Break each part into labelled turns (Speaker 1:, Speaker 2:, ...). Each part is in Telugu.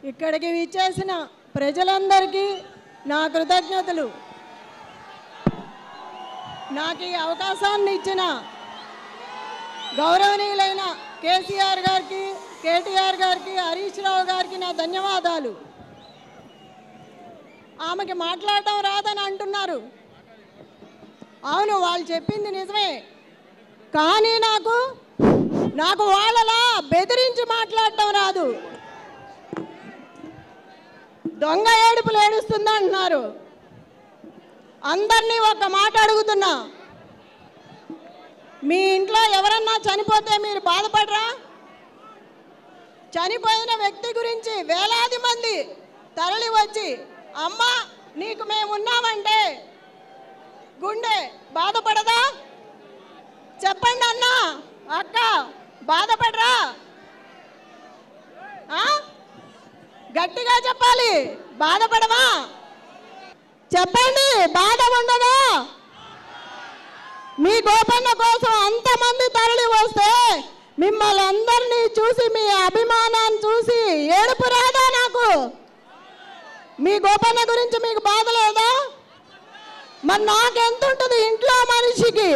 Speaker 1: ఇక్కడికి విచ్చేసిన ప్రజలందరికీ నా కృతజ్ఞతలు. నాకు ఈ అవకాశాన్ని ఇచ్చిన గౌరవనీయులైన కేసీఆర్ గారికి, కేటీఆర్ గారికి, హరీష్ రావు గారికి నా ధన్యవాదాలు. ఆమెకి మాట్లాడటం రాదని అంటున్నారు. అవును, వాళ్ళు చెప్పింది నిజమే. కానీ నాకు వాళ్ళలా బెదిరించి మాట్లాడటం రాదు. దొంగ ఏడుపులు ఏడుస్తుందా అంటున్నారు. అందరినీ ఒక మాట అడుగుతున్నా, మీ ఇంట్లో ఎవరన్నా చనిపోతే మీరు బాధపడరా? చనిపోయిన వ్యక్తి గురించి వేలాది మంది తరలి వచ్చి అమ్మ నీకు మేమున్నామంటే గుండె బాధపడదా? చెప్పండి అన్న, అక్క, బాధపడరా? గట్టిగా చెప్పాలి, బాధపడవా? చెప్పండి, బాధ ఉండదా? మీ గోపన్న కోసం అంతమంది తరలి వస్తే మిమ్మల్ని అందరినీ చూసి, మీ అభిమానాన్ని చూసి ఏడుపు రాదా? నాకు మీ గోపన్న గురించి మీకు బాధ లేదా? మరి నాకెంత ఉంటుంది ఇంట్లో మనిషికి?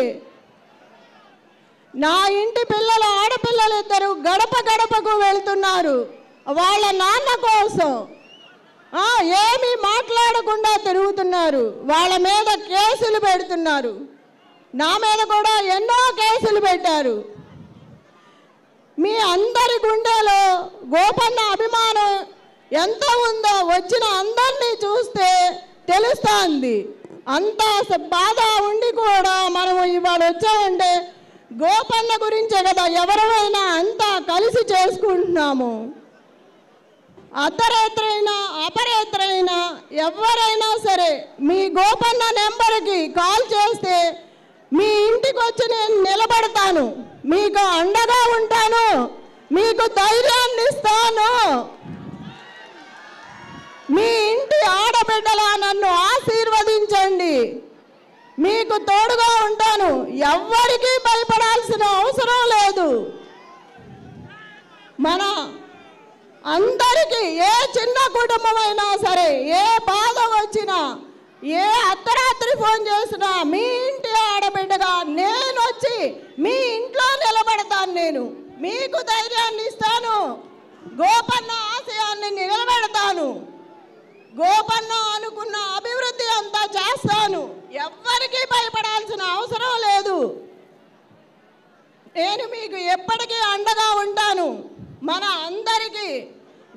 Speaker 1: నా ఇంటి పిల్లలు, ఆడపిల్లలు ఇద్దరు గడప గడపకు వెళ్తున్నారు వాళ్ళ నాన్న కోసం. ఏమీ మాట్లాడకుండా తిరుగుతున్నారు. వాళ్ళ మీద కేసులు పెడుతున్నారు. నా మీద కూడా ఎన్నో కేసులు పెట్టారు. మీ అందరి గుండెలో గోపన్న అభిమానం ఎంత ఉందో వచ్చిన అందరినీ చూస్తే తెలుస్తుంది. అంత బాధ ఉండి కూడా మనము ఇవాళ వచ్చామంటే గోపన్న గురించే కదా ఎవరైనా అంతా కలిసి చేసుకుంటున్నాము. అర్ధరాత్రైనా అపరాత్రైనా ఎవరైనా సరే మీ గోపన్న నెంబర్కి కాల్ చేస్తే మీ ఇంటికి వచ్చి నేను నిలబడతాను, మీకు అండగా ఉంటాను, మీకు ధైర్యాన్ని ఇస్తాను. మీ ఇంటి ఆడబిడ్డలా నన్ను ఆశీర్వదించండి, మీకు తోడుగా ఉంటాను. ఎవ్వరికీ భయపడాల్సిన అవసరం లేదు. మన అందరికీ ఏ చిన్న కుటుంబమైనా సరే ఏ బాధ వచ్చినా, ఏ అర్ధరాత్రి ఫోన్ చేసినా మీ ఇంటి ఆడబిడ్డగా నేను వచ్చి మీ ఇంట్లో నిలబడతాను. నేను మీకు ధైర్యాన్ని ఇస్తాను, గోపన్న ఆశయాన్ని నిలబెడతాను, గోపన్న అనుకున్న అభివృద్ధి అంతా చేస్తాను. ఎవ్వరికీ భయపడాల్సిన అవసరం లేదు. నేను మీకు ఎప్పటికీ అండగా ఉంటాను. మన అందరికీ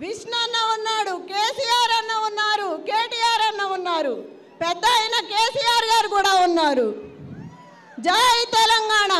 Speaker 1: విష్ణు అన్న ఉన్నాడు, కేసీఆర్ అన్న ఉన్నారు, కేటీఆర్ అన్న ఉన్నారు, పెద్ద అయిన కేసీఆర్ గారు కూడా ఉన్నారు. జై తెలంగాణ.